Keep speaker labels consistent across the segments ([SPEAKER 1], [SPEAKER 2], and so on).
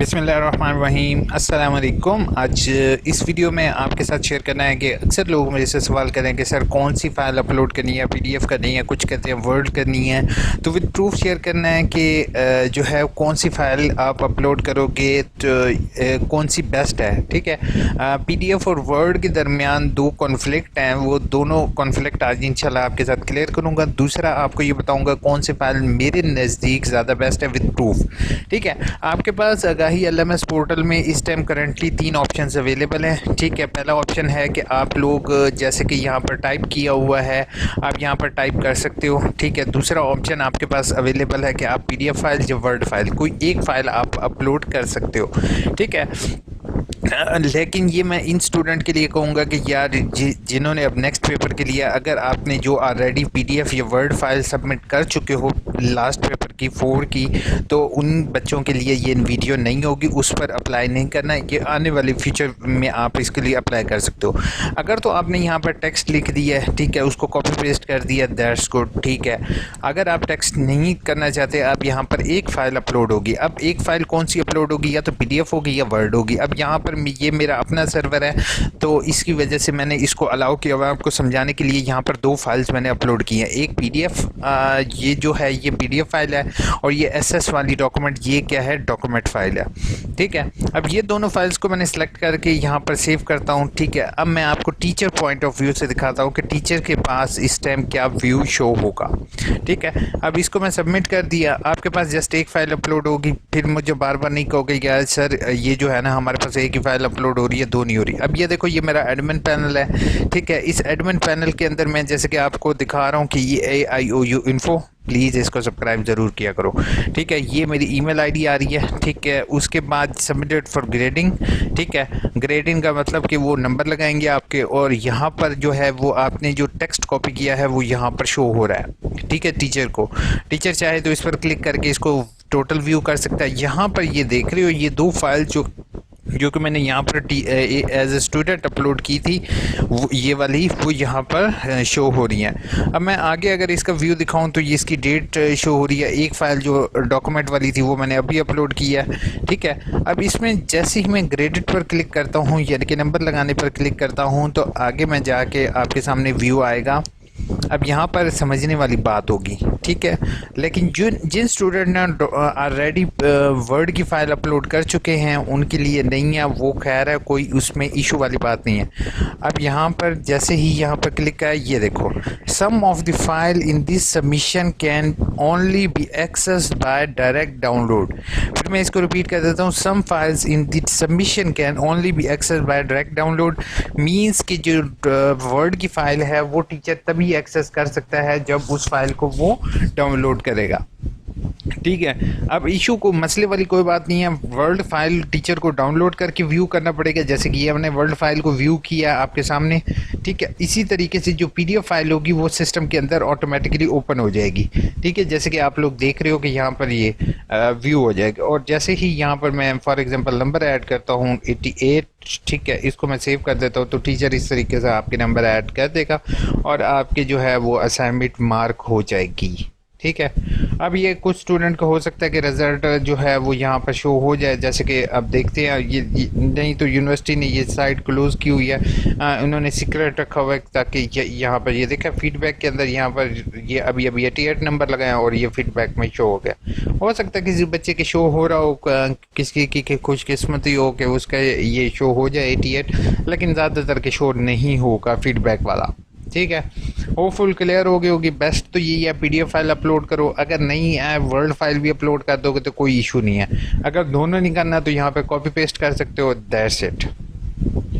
[SPEAKER 1] बिस्मिल्लाहिर्रहमानिर्रहीम अस्सलाम वालेकुम। आज इस वीडियो में आपके साथ शेयर करना है कि अक्सर लोग मेरे से सवाल करें कि सर कौन सी फ़ाइल अपलोड करनी है, पीडीएफ करनी है, कुछ कहते हैं वर्ड करनी है। तो विद प्रूफ शेयर करना है कि जो है कौन सी फ़ाइल आप अपलोड करोगे तो कौन सी बेस्ट है। ठीक है, पीडीएफ और वर्ड के दरमियान दो कॉन्फ्लिक्ट हैं, वो दोनों कॉन्फ्लिक्ट आज इंशाल्लाह आपके साथ क्लियर करूँगा। दूसरा आपको ये बताऊँगा कौन सी फ़ाइल मेरे नज़दीक ज़्यादा बेस्ट है विद प्रूफ। ठीक है, आपके पास आगाही एलएमएस पोर्टल में इस टाइम करंटली 3 ऑप्शंस अवेलेबल हैं। ठीक है, पहला ऑप्शन है कि आप लोग जैसे कि यहाँ पर टाइप किया हुआ है, आप यहाँ पर टाइप कर सकते हो। ठीक है, दूसरा ऑप्शन आपके पास अवेलेबल है कि आप पीडीएफ फाइल या वर्ड फाइल कोई एक फ़ाइल आप अपलोड कर सकते हो। ठीक है, लेकिन ये मैं इन स्टूडेंट के लिए कहूँगा कि यार जिन्होंने अब नेक्स्ट पेपर के लिए, अगर आपने जो ऑलरेडी पीडीएफ या वर्ड फाइल सबमिट कर चुके हो लास्ट पेपर की 4 की, तो उन बच्चों के लिए ये वीडियो नहीं होगी, उस पर अप्लाई नहीं करना है। ये आने वाले फ्यूचर में आप इसके लिए अप्लाई कर सकते हो। अगर तो आपने यहाँ पर टेक्स्ट लिख दिया है, ठीक है, उसको कॉपी पेस्ट कर दिया, दैट्स गुड। ठीक है, अगर आप टेक्स्ट नहीं करना चाहते, आप यहाँ पर एक फ़ाइल अपलोड होगी। अब एक फ़ाइल कौन सी अपलोड होगी, या तो पीडीएफ होगी या वर्ड होगी। अब यहाँ पर ये मेरा अपना सर्वर है, तो इसकी वजह से मैंने इसको अलाउ किया हुआ है आपको समझाने के लिए। यहाँ पर 2 फाइल्स मैंने अपलोड की हैं, एक पीडीएफ, ये जो है ये पीडीएफ फाइल है, और ये एसएस वाली डॉक्यूमेंट ये क्या है, डॉक्यूमेंट फाइल है। ठीक है, अब ये दोनों फाइल्स को मैंने सेलेक्ट करके यहाँ पर सेव करता हूँ। ठीक है, अब मैं आपको टीचर पॉइंट ऑफ व्यू से दिखाता हूँ कि टीचर के पास इस टाइम क्या व्यू शो होगा। ठीक है, अब इसको मैं सबमिट कर दिया, आपके पास जस्ट एक फ़ाइल अपलोड होगी। फिर मुझे बार बार नहीं कहोगे यार सर ये जो है ना हमारे पास एक ही फ़ाइल अपलोड हो रही है, 2 नहीं हो रही। अब ये देखो, ये मेरा एडमिन पैनल है। ठीक है, इस एडमिन पैनल के अंदर मैं जैसे कि आपको दिखा रहा हूँ कि ये AIOU इन्फो, प्लीज़ इसको सब्सक्राइब ज़रूर किया करो। ठीक है, ये मेरी ईमेल आईडी आ रही है। ठीक है, उसके बाद सबमिटेड फॉर ग्रेडिंग। ठीक है, ग्रेडिंग का मतलब कि वो नंबर लगाएंगे आपके, और यहाँ पर जो है वो आपने जो टेक्स्ट कॉपी किया है वो यहाँ पर शो हो रहा है। ठीक है, टीचर को, टीचर चाहे तो इस पर क्लिक करके इसको टोटल व्यू कर सकता है। यहाँ पर ये देख रहे हो, ये 2 फाइल जो कि मैंने यहाँ पर एज ए स्टूडेंट अपलोड की थी, वो ये वाली वो यहाँ पर शो हो रही हैं। अब मैं आगे अगर इसका व्यू दिखाऊं तो ये इसकी डेट शो हो रही है। एक फ़ाइल जो डॉक्यूमेंट वाली थी वो मैंने अभी अपलोड की है। ठीक है, अब इसमें जैसे ही मैं ग्रेडेड पर क्लिक करता हूँ, यानी कि नंबर लगाने पर क्लिक करता हूँ, तो आगे मैं जाके आपके सामने व्यू आएगा। अब यहाँ पर समझने वाली बात होगी। ठीक है, लेकिन जिन स्टूडेंट ने ऑलरेडी वर्ड की फ़ाइल अपलोड कर चुके हैं उनके लिए नहीं है, वो खैर है, कोई उसमें इशू वाली बात नहीं है। अब यहाँ पर जैसे ही यहाँ पर क्लिक किया, ये देखो, some of the file in this submission can only be accessed by direct download. फिर मैं इसको रिपीट कर देता हूँ, some files in this submission can only be accessed by direct download. Means कि जो वर्ड की फ़ाइल है वो टीचर तभी एक्सेस कर सकता है जब उस फाइल को वो डाउनलोड करेगा। ठीक है, अब इशू को मसले वाली कोई बात नहीं है। वर्ड फाइल टीचर को डाउनलोड करके व्यू करना पड़ेगा, जैसे कि ये हमने वर्ड फाइल को व्यू किया आपके सामने। ठीक है, इसी तरीके से जो पीडीएफ फाइल होगी वो सिस्टम के अंदर ऑटोमेटिकली ओपन हो जाएगी। ठीक है, जैसे कि आप लोग देख रहे हो कि यहाँ पर ये व्यू हो जाएगा, और जैसे ही यहाँ पर मैं फॉर एग्जांपल नंबर ऐड करता हूँ 88। ठीक है, इसको मैं सेव कर देता हूँ, तो टीचर इस तरीके से आपके नंबर ऐड कर देगा और आपके जो है वो असाइनमेंट मार्क हो जाएगी। ठीक है, अब ये कुछ स्टूडेंट को हो सकता है कि रिज़ल्ट जो है वो यहाँ पर शो हो जाए, जैसे कि अब देखते हैं। ये नहीं तो यूनिवर्सिटी ने ये साइट क्लोज़ की हुई है, उन्होंने सीक्रेट रखा हुआ है ताकि यहाँ पर ये देखा फीडबैक के अंदर यहाँ पर ये अभी 88 नंबर लगाया और ये फीडबैक में शो हो गया। हो सकता है किसी बच्चे के शो हो रहा हो, किसी की खुशकिस्मती हो कि उसका ये शो हो जाए 88, लेकिन ज़्यादातर के शो नहीं होगा फीडबैक वाला। ठीक है, होपफुल क्लियर हो गई होगी। बेस्ट तो यही है, पीडीएफ फाइल अपलोड करो। अगर नहीं है वर्ड फाइल भी अपलोड कर दोगे तो कोई इशू नहीं है। अगर दोनों नहीं करना तो यहाँ पे कॉपी पेस्ट कर सकते हो, दैट्स इट।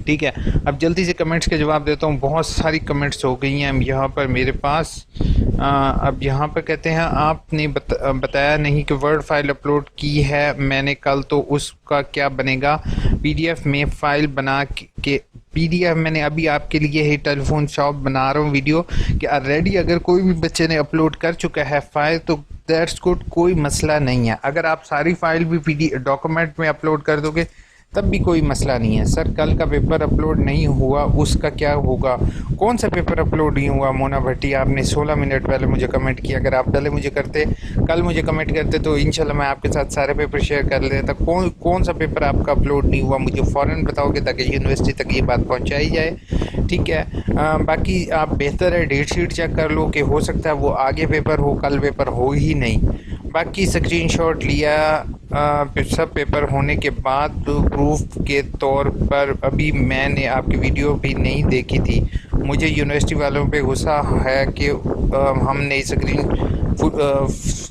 [SPEAKER 1] ठीक है, अब जल्दी से कमेंट्स के जवाब देता हूँ। बहुत सारी कमेंट्स हो गई हैं यहाँ पर मेरे पास। अब यहाँ पर कहते हैं आपने बताया नहीं कि वर्ड फाइल अपलोड की है मैंने कल, तो उसका क्या बनेगा। पीडीएफ में फ़ाइल बना के पीडीएफ मैंने अभी आपके लिए ही टेलीफोन शॉप बना रहा हूँ वीडियो कि ऑलरेडी अगर कोई भी बच्चे ने अपलोड कर चुका है फ़ाइल तो दैट्स गुड, कोई मसला नहीं है। अगर आप सारी फ़ाइल भी डॉक्यूमेंट में अपलोड कर दोगे तब भी कोई मसला नहीं है। सर कल का पेपर अपलोड नहीं हुआ उसका क्या होगा? कौन सा पेपर अपलोड नहीं हुआ? मोना भट्टी, आपने 16 मिनट पहले मुझे कमेंट किया। अगर आप पहले मुझे करते, कल मुझे कमेंट करते तो इंशाल्लाह मैं आपके साथ सारे पेपर शेयर कर लेता। कौन कौन सा पेपर आपका अपलोड नहीं हुआ मुझे फ़ौरन बताओगे ताकि यूनिवर्सिटी तक ये बात पहुँचाई जाए। ठीक है। बाकी आप बेहतर है डेट शीट चेक कर लो कि हो सकता है वो आगे पेपर हो, कल पेपर हो ही नहीं। बाकी स्क्रीनशॉट लिया सब पेपर होने के बाद प्रूफ के तौर पर। अभी मैंने आपकी वीडियो भी नहीं देखी थी, मुझे यूनिवर्सिटी वालों पे गुस्सा है कि हमने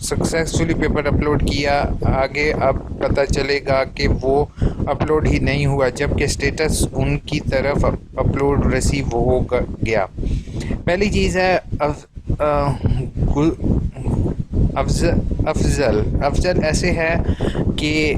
[SPEAKER 1] सक्सेसफुली पेपर अपलोड किया, आगे अब पता चलेगा कि वो अपलोड ही नहीं हुआ जबकि स्टेटस उनकी तरफ अपलोड रिसीव हो गया। पहली चीज़ है अफजल ऐसे है कि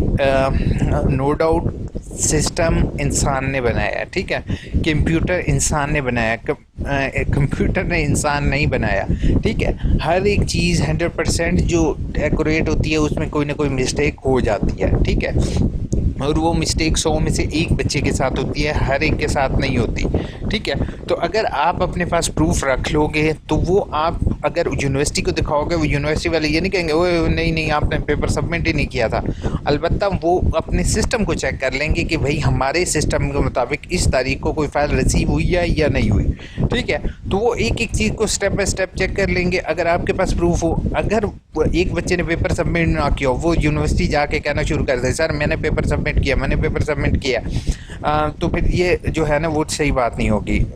[SPEAKER 1] नो डाउट सिस्टम इंसान ने बनाया है, ठीक है। कंप्यूटर इंसान ने बनाया, कंप्यूटर ने इंसान नहीं बनाया, ठीक है। हर एक चीज़ 100% जो एक्यूरेट होती है उसमें कोई ना कोई मिस्टेक हो जाती है, ठीक है। और वो मिस्टेक 100 में से एक बच्चे के साथ होती है, हर एक के साथ नहीं होती, ठीक है। तो अगर आप अपने पास प्रूफ रख लोगे तो वो आप अगर यूनिवर्सिटी को दिखाओगे, वो यूनिवर्सिटी वाले ये नहीं कहेंगे ओए नहीं नहीं आपने पेपर सबमिट ही नहीं किया था। अलबत्ता वो अपने सिस्टम को चेक कर लेंगे कि भाई हमारे सिस्टम के मुताबिक इस तारीख को कोई फ़ाइल रिसीव हुई है या नहीं हुई, ठीक है। तो वो एक एक चीज़ को स्टेप बाय स्टेप चेक कर लेंगे। अगर आपके पास प्रूफ हो, अगर एक बच्चे ने पेपर सबमिट ना किया हो, वो यूनिवर्सिटी जाके कहना शुरू कर दे सर मैंने पेपर सबमिट किया, मैंने पेपर सबमिट किया, तो फिर ये जो है ना वो सही बात नहीं होगी।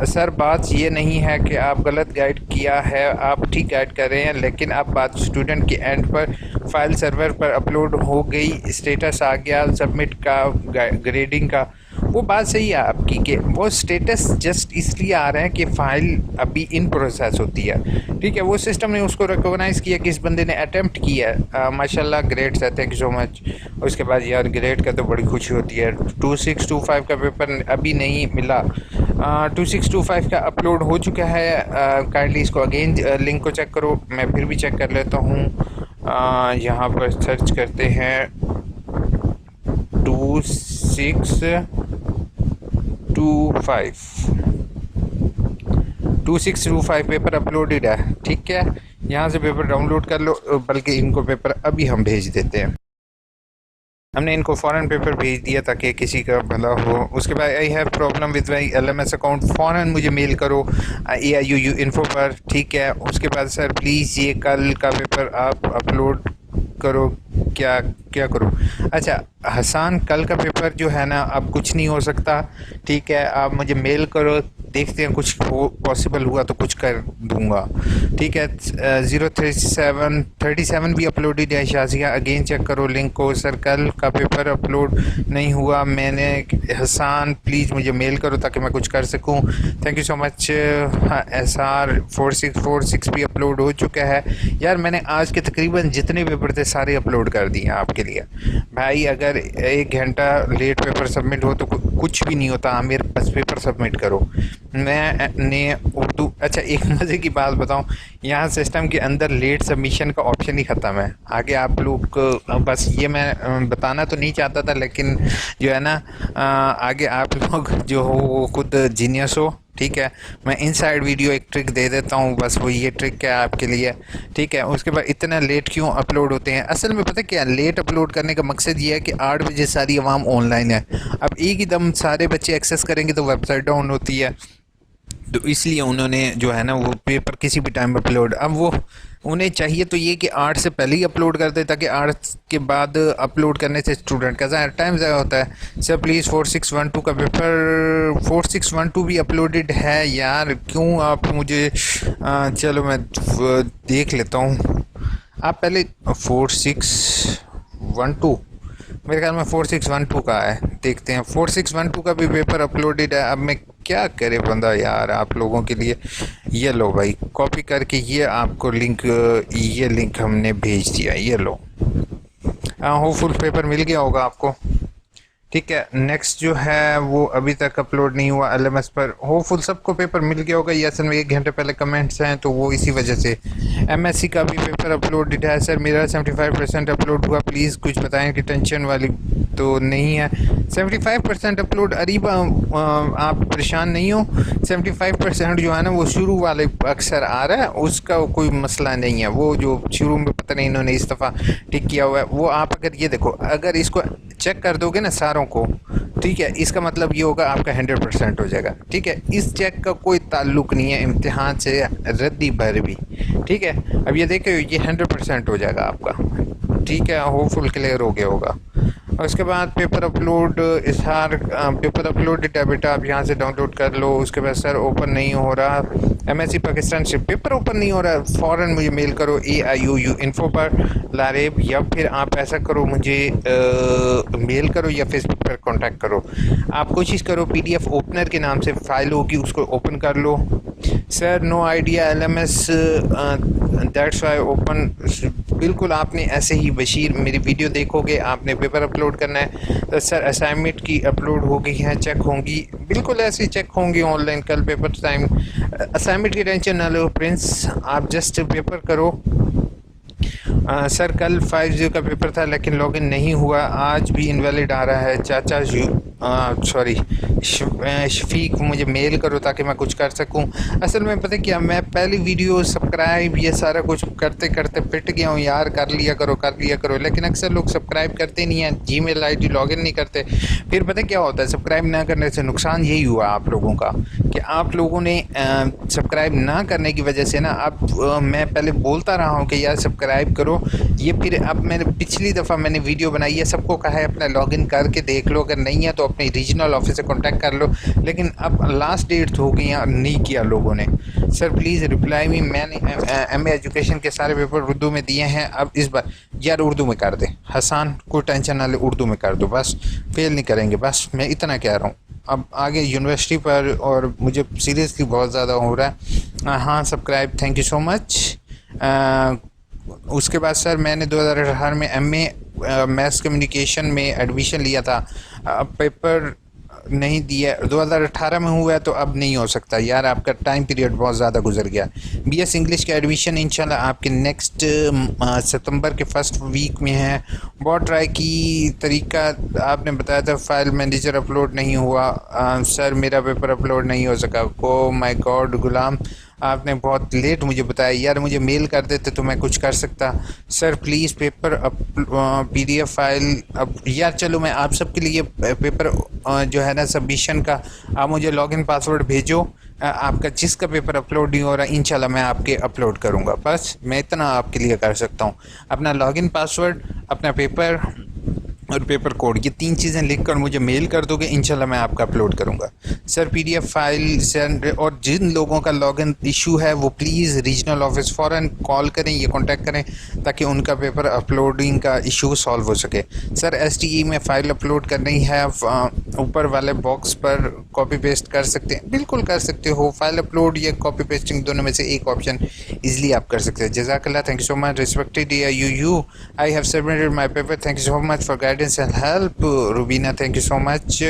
[SPEAKER 1] सर बात ये नहीं है कि आप गलत गाइड किया है, आप ठीक गाइड कर रहे हैं, लेकिन अब बात स्टूडेंट के एंड पर फाइल सर्वर पर अपलोड हो गई, स्टेटस आ गया सबमिट का, ग्रेडिंग का, वो बात सही है आपकी कि वो स्टेटस जस्ट इसलिए आ रहा है कि फ़ाइल अभी इन प्रोसेस होती है, ठीक है। वो सिस्टम ने उसको रिकॉग्नाइज़ किया कि इस बंदे ने अटैम्प्ट किया है, माशाल्लाह ग्रेट है, थैंक यू सो मच। उसके बाद यार ग्रेट का तो बड़ी खुशी होती है। 2625 का पेपर अभी नहीं मिला, 2625 का अपलोड हो चुका है, काइंडली इसको अगेन लिंक को चेक करो। मैं फिर भी चेक कर लेता हूँ, यहाँ पर सर्च करते हैं 2625 पेपर अपलोडेड है, ठीक है। यहाँ से पेपर डाउनलोड कर लो, बल्कि इनको पेपर अभी हम भेज देते हैं। हमने इनको फ़ौरन पेपर भेज दिया ताकि किसी का भला हो। उसके बाद I have problem with my LMS account, फ़ौरन मुझे मेल करो AIOU इन्फो पर, ठीक है। उसके बाद सर प्लीज़ ये कल का पेपर आप अपलोड करो, क्या क्या करूँ? अच्छा हसन, कल का पेपर जो है ना अब कुछ नहीं हो सकता, ठीक है। आप मुझे मेल करो, देखते हैं कुछ हो पॉसिबल हुआ तो कुछ कर दूंगा, ठीक है। 037 भी अपलोडेड है शाजिया, अगेन चेक करो लिंक को। सर कल का पेपर अपलोड नहीं हुआ मैंने, हसन प्लीज़ मुझे मेल करो ताकि मैं कुछ कर सकूं, thank you so much. SR 4646 भी अपलोड हो चुका है। यार मैंने आज के तकरीबन जितने पेपर थे सारे अपलोड कर दिए आपके लिए भाई। अगर 1 घंटा लेट पेपर सबमिट हो तो कुछ भी नहीं होता, आमिर बस पेपर सबमिट करो। मैंने उर्दू, अच्छा एक मज़े की बात बताऊं, यहाँ सिस्टम के अंदर लेट सबमिशन का ऑप्शन ही ख़त्म है। आगे आप लोग बस ये मैं बताना तो नहीं चाहता था, लेकिन जो है ना आगे आप लोग जो हो वो खुद जीनियस हो, ठीक है। मैं इनसाइड वीडियो एक ट्रिक दे देता हूँ, बस वो ये ट्रिक है आपके लिए, ठीक है। उसके बाद इतना लेट क्यों अपलोड होते हैं? असल में पता क्या, लेट अपलोड करने का मकसद ये है कि 8 बजे सारी आवाम ऑनलाइन है। अब एक ही दम सारे बच्चे एक्सेस करेंगे तो वेबसाइट डाउन होती है, तो इसलिए उन्होंने जो है ना वो पेपर किसी भी टाइम अपलोड, अब वो उन्हें चाहिए तो ये कि 8 से पहले ही अपलोड कर दे ताकि 8 के बाद अपलोड करने से स्टूडेंट का टाइम ज़्यादा होता है। सर प्लीज़ 4612 का पेपर 4612 भी अपलोडेड है यार, क्यों आप मुझे चलो मैं देख लेता हूँ। आप पहले 4612, मेरे ख्याल में 4612 का है, देखते हैं। 4612 का भी पेपर अपलोडेड है। अब मैं क्या करे बंदा यार आप लोगों के लिए, ये लो भाई कॉपी करके ये आपको लिंक, ये लिंक हमने भेज दिया, ये लो। होपफुल पेपर मिल गया होगा आपको, ठीक है। नेक्स्ट जो है वो अभी तक अपलोड नहीं हुआ LMS पर, होपफुल सबको पेपर मिल गया होगा। ये असल में 1 घंटे पहले कमेंट्स हैं तो वो इसी वजह से। MSc का भी पेपर अपलोडेड है। सर मेरा 75% अपलोड हुआ, प्लीज़ कुछ बताएं कि टेंशन वाली तो नहीं है। 75% अपलोड अरीबा, आप परेशान नहीं हो। 75% जो है ना वो शुरू वाले अक्सर आ रहा है, उसका कोई मसला नहीं है। वो जो शुरू में पता नहीं इन्होंने इस दफ़ा टिक किया हुआ है, वो आप अगर ये देखो, अगर इसको चेक कर दोगे ना सारों को, ठीक है, इसका मतलब ये होगा आपका 100% हो जाएगा। ठीक है, इस चेक का कोई ताल्लुक नहीं है इम्तिहान से रद्दी भर भी। ठीक है, अब ये देखो ये 100% हो जाएगा आपका। ठीक है, होपफुल क्लियर हो गया होगा। और उसके बाद पेपर अपलोड इजहार, पेपर अपलोड डेटा बेटा आप यहाँ से डाउनलोड कर लो। उसके बाद सर ओपन नहीं हो रहा, एमएससी पाकिस्तान से पेपर ओपन नहीं हो रहा, फ़ौरन मुझे मेल करो AIOU इन्फो पर लारेब, या फिर आप ऐसा करो मुझे मेल करो या फेसबुक पर कांटेक्ट करो। आप कोशिश करो PDF ओपनर के नाम से फ़ाइल होगी उसको ओपन कर लो। Sir no idea LMS, that's why open. बिल्कुल आपने ऐसे ही बशीर मेरी वीडियो देखोगे, आपने पेपर अपलोड करना है तो सर असाइनमेंट की अपलोड हो गई है, चेक होंगी, बिल्कुल ऐसे ही चेक होंगी ऑनलाइन। कल पेपर टाइम, असाइनमेंट की टेंशन ना लो प्रिंस, आप जस्ट पेपर करो। सर कल 50 का पेपर था लेकिन लॉगिन नहीं हुआ, आज भी इनवैलिड आ रहा है। चाचा सॉरी शफीक, मुझे मेल करो ताकि मैं कुछ कर सकूं। असल में पता क्या, मैं पहली वीडियो सब्सक्राइब ये सारा कुछ करते करते पिट गया हूँ यार, कर लिया करो, लेकिन अक्सर लोग सब्सक्राइब करते नहीं हैं, Gmail ID लॉगिन नहीं करते। फिर पता क्या होता है, सब्सक्राइब ना करने से नुकसान यही हुआ आप लोगों का कि आप लोगों ने सब्सक्राइब ना करने की वजह से ना, अब मैं पहले बोलता रहा हूँ कि यार सब्सक्राइब करो, ये फिर अब मैंने पिछली दफ़ा मैंने वीडियो बनाई है, सबको कहा है अपना लॉगिन करके देख लो, अगर नहीं है तो अपने रीजनल ऑफिस से कांटेक्ट कर लो, लेकिन अब लास्ट डेट हो गई नहीं किया लोगों ने। सर प्लीज़ रिप्लाई मी, मैंने MA एजुकेशन के सारे पेपर उर्दू में दिए हैं, अब इस बार यार उर्दू में कर दे हसन, कोई टेंशन ना ले, उर्दू में कर दो बस, फेल नहीं करेंगे बस, मैं इतना कह रहा हूँ। अब आगे यूनिवर्सिटी पर और मुझे सीरियसली बहुत ज़्यादा हो रहा है। हाँ subscribe, thank you so much. उसके बाद सर मैंने 2018 में MA मैथ्स कम्युनिकेशन में एडमिशन लिया था, अब पेपर नहीं दिया, 2018 में हुआ है तो अब नहीं हो सकता यार, आपका टाइम पीरियड बहुत ज़्यादा गुजर गया। BS इंग्लिश का एडमिशन इंशाल्लाह आपके नेक्स्ट सितंबर के फर्स्ट वीक में है। बहुत ट्राई की, तरीका आपने बताया था, फाइल मैनेजर अपलोड नहीं हुआ। सर मेरा पेपर अपलोड नहीं हो सका। ओ माय गॉड गुलाम, आपने बहुत लेट मुझे बताया यार, मुझे मेल कर देते तो मैं कुछ कर सकता। Sir please paper PDF file, अब यार चलो मैं आप सबके लिए पेपर जो है ना सबमिशन का, आप मुझे लॉगिन पासवर्ड भेजो, आपका जिसका पेपर अपलोड नहीं हो रहा इंशाल्लाह मैं आपके अपलोड करूँगा। बस मैं इतना आपके लिए कर सकता हूँ, अपना लॉगिन पासवर्ड, अपना पेपर और पेपर कोड, ये 3 चीज़ें लिख कर मुझे मेल कर दोगे, इंशाल्लाह मैं आपका अपलोड करूँगा। सर PDF फाइल सेंड, और जिन लोगों का लॉगिन इशू है वो प्लीज़ रीजनल ऑफिस फ़ौरन कॉल करें या कांटेक्ट करें ताकि उनका पेपर अपलोडिंग का इशू सॉल्व हो सके। सर STE में फ़ाइल अपलोड करनी है, ऊपर वाले बॉक्स पर कॉपी पेस्ट कर सकते हैं, बिल्कुल कर सकते हो, फाइल अपलोड या कॉपी पेस्टिंग दोनों में से एक ऑप्शन ईजिली आप कर सकते हैं। जज़ाकल्लाह, thank you so much. Respected AIOU, I have submitted my paper, thank you so much for guidance and help. Rubina thank you so much.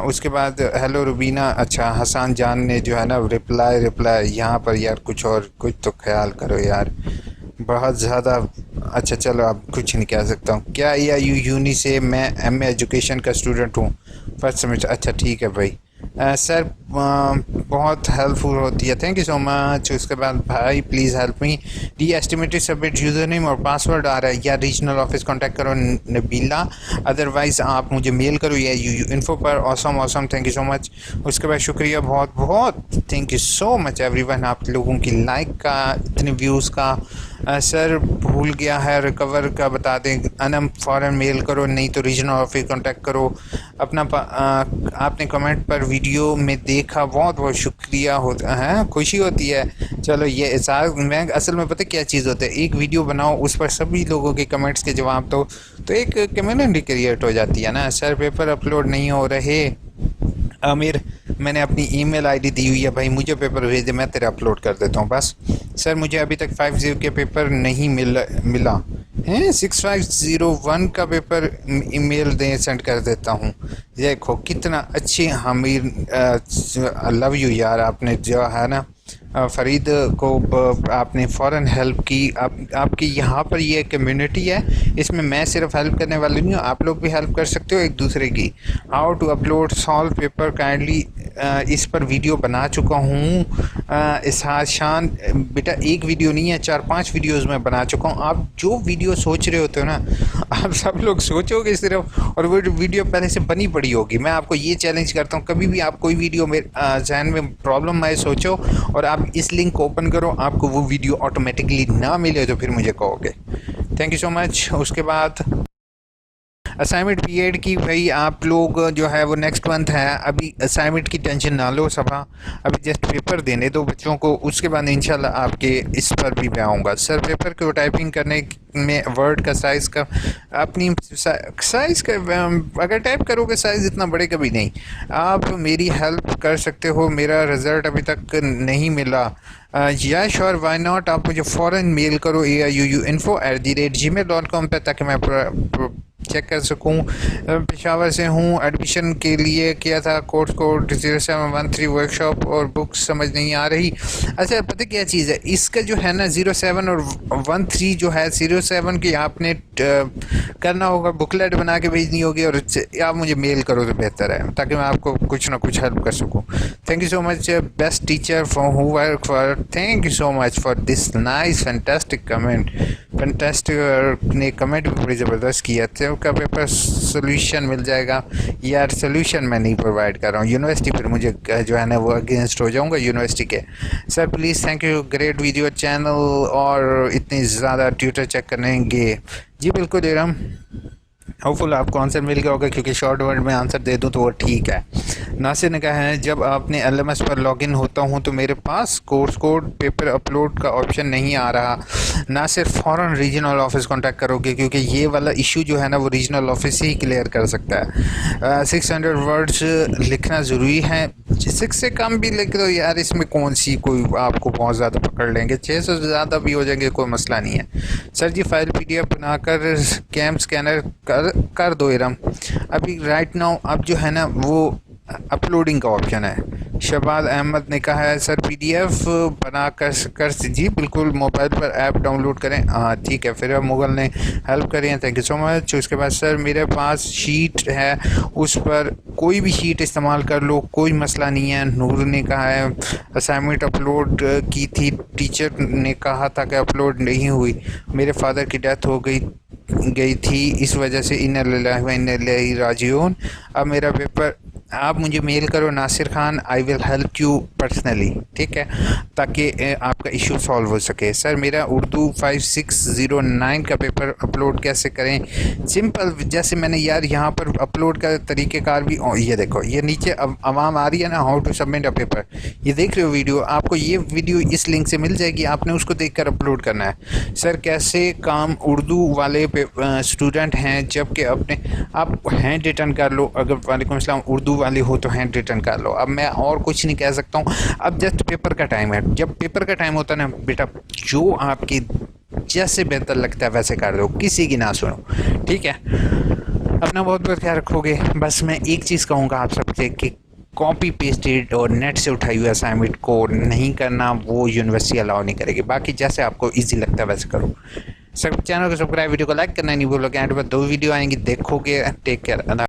[SPEAKER 1] उसके बाद हेलो रुबीना, अच्छा हसन जान ने जो है ना रिप्लाई यहाँ पर, यार कुछ और कुछ तो ख्याल करो यार, बहुत ज़्यादा। अच्छा चलो अब कुछ नहीं कह सकता हूँ। क्या AIU यूनी से, मैं MA एजुकेशन का स्टूडेंट हूँ, फर्स्ट सेमेस्टर। अच्छा ठीक है भाई। सर बहुत हेल्पफुल होती है, थैंक यू सो मच। उसके बाद भाई please help me, D estimated submit user name और पासवर्ड आ रहा है, या रीजनल ऑफिस कांटेक्ट करो नबीला, अदरवाइज़ आप मुझे मेल करो या AIOU इन्फो पर। Awesome, thank you so much. उसके बाद शुक्रिया बहुत बहुत, thank you so much everyone, आप लोगों की लाइक का, इतने व्यूज़ का। सर भूल गया है रिकवर का बता दें, अनम फ़ौरन मेल करो, नहीं तो रीजनल ऑफिस कांटेक्ट करो अपना। आपने कमेंट पर वीडियो में देखा, बहुत बहुत शुक्रिया होता है, खुशी होती है। चलो ये एहसास, मैं असल में पता क्या चीज़ होता है, एक वीडियो बनाओ उस पर सभी लोगों के कमेंट्स के जवाब दो तो एक कम्युनिटी क्रिएट हो जाती है ना। सर पेपर अपलोड नहीं हो रहे, आमिर मैंने अपनी ईमेल आईडी दी हुई है भाई, मुझे पेपर भेज दे, मैं तेरे अपलोड कर देता हूँ बस। सर मुझे अभी तक 50 के पेपर नहीं मिला है, 6501 का पेपर ईमेल दें, सेंड कर देता हूँ। देखो कितना अच्छी, आमिर लव यू यार, आपने जो है ना फ़रीद को आपने फ़ौरन हेल्प की। आपकी यहाँ पर ये कम्युनिटी है, इसमें मैं सिर्फ हेल्प करने वाली नहीं हूँ, आप लोग भी हेल्प कर सकते हो एक दूसरे की। How to upload solve paper kindly, इस पर वीडियो बना चुका हूँ। इसहार शान बेटा एक वीडियो नहीं है, 4-5 वीडियोस मैं बना चुका हूँ। आप जो वीडियो सोच रहे होते हो ना, आप सब लोग सोचोगे सिर्फ, और वो वीडियो पहले से बनी पड़ी होगी। मैं आपको ये चैलेंज करता हूँ, कभी भी आप कोई वीडियो मेरे जहन में प्रॉब्लम आए सोचो और आप इस लिंक को ओपन करो, आपको वो वीडियो ऑटोमेटिकली ना मिले तो फिर मुझे कहोगे। Thank you so much. उसके बाद असाइनमेंट पीरियड की, भाई आप लोग जो है वो नेक्स्ट मंथ है, अभी असाइनमेंट की टेंशन ना लो सभा, अभी जस्ट पेपर देने दो बच्चों को, उसके बाद इंशाल्लाह आपके इस पर भी मैं आऊँगा। सर पेपर को टाइपिंग करने में वर्ड का साइज़ का, अपनी साइज़ का अगर टाइप करोगे साइज़ इतना बड़े कभी नहीं। आप मेरी हेल्प कर सकते हो, मेरा रिज़ल्ट अभी तक नहीं मिला। या श्योर वाई नॉट, आप मुझे फ़ौरन मेल करो AIOUINFO@gmail.com पे, ताकि मैं चेक कर सकूं। पेशावर से हूं, एडमिशन के लिए किया था कोर्स कोड 0713 वर्कशॉप और बुक्स समझ नहीं आ रही। अच्छा पता क्या चीज़ है इसका जो है ना, 07 और 13 जो है, 07 की आपने करना होगा, बुकलेट बना के भेजनी होगी, और आप मुझे मेल करो तो बेहतर है, ताकि मैं आपको कुछ ना कुछ हेल्प कर सकूँ। Thank you so much best teacher for who work for, thank you so much for this nice fantastic comment. Fantastic ने कमेंट भी बड़ी ज़बरदस्त किया था। का पेपर सोल्यूशन मिल जाएगा यार, सोल्यूशन मैं नहीं प्रोवाइड कर रहा हूँ, यूनिवर्सिटी फिर मुझे जो है ना वो अगेंस्ट हो जाऊँगा यूनिवर्सिटी के। Sir please thank you, great video channel, और इतनी ज़्यादा ट्यूटर चेक करेंगे। जी बिल्कुल दे रहा हूँ, होपफुल आपको आंसर मिल गया होगा, क्योंकि शॉर्ट वर्ड में आंसर दे दूं तो वो ठीक है। नासिर ने कहा है जब आपने LMS पर लॉगिन होता हूं तो मेरे पास कोर्स कोड पेपर अपलोड का ऑप्शन नहीं आ रहा। नासिर फ़ौरन रीजनल ऑफिस कांटेक्ट करोगे, क्योंकि ये वाला इशू जो है ना वो रीजनल ऑफिस ही क्लियर कर सकता है। 600 वर्ड्स लिखना ज़रूरी है, 6 से कम भी लिख दो यार, इसमें कौन सी कोई आपको बहुत ज़्यादा पकड़ लेंगे, 600 से ज़्यादा भी हो जाएंगे, कोई मसला नहीं है। सर जी फाइल PDF बनाकर कैम स्कैनर कर दो इरम, अभी राइट नाउ अब जो है ना वो अपलोडिंग का ऑप्शन है। शहबाज अहमद ने कहा है सर PDF बना कर जी बिल्कुल, मोबाइल पर ऐप डाउनलोड करें। हाँ ठीक है, फिर मुगल ने हेल्प करी है, थैंक यू सो मच। उसके बाद सर मेरे पास शीट है, उस पर कोई भी शीट इस्तेमाल कर लो, कोई मसला नहीं है। नूर ने कहा है असाइनमेंट अपलोड की थी, टीचर ने कहा था कि अपलोड नहीं हुई, मेरे फादर की डेथ हो गई थी, इस वजह से इन्ना लिल्लाहि व इन्ना इलैहि राजिऊन। अब मेरा पेपर, आप मुझे मेल करो Nasir Khan, I will help you personally, ठीक है, ताकि आपका इशू सॉल्व हो सके। सर मेरा उर्दू 5609 का पेपर अपलोड कैसे करें? सिंपल, जैसे मैंने यार यहाँ पर अपलोड का तरीक़ेकार भी, ये देखो ये नीचे आवाम आ रही है ना, how to submit a paper, ये देख रहे हो वीडियो, आपको ये वीडियो इस लिंक से मिल जाएगी, आपने उसको देखकर अपलोड करना है। सर कैसे काम उर्दू वाले स्टूडेंट हैं, जबकि अपने आप हैंड रिटन कर लो, अगर वालेकुम अस्सलाम उर्दू वाले हो तो हैंड रिटन कर लो। अब मैं और कुछ नहीं कह सकता हूँ, अब जस्ट पेपर का टाइम है, जब पेपर का टाइम होता है ना बेटा, जो आपकी जैसे बेहतर लगता है वैसे कर दो, किसी की ना सुनो, ठीक है। अपना बहुत बहुत ख्याल रखोगे। बस मैं एक चीज़ कहूँगा आप सबसे कि कॉपी पेस्टेड और नेट से उठाई हुई असाइनमेंट को नहीं करना, वो यूनिवर्सिटी अलाउ नहीं करेगी। बाकी जैसे आपको ईजी लगता है वैसे करो। सब चैनल को सब्सक्राइब, वीडियो को लाइक करना नहीं भूलोगे। एंड पर 2 वीडियो आएंगी, देखोगे। Take care.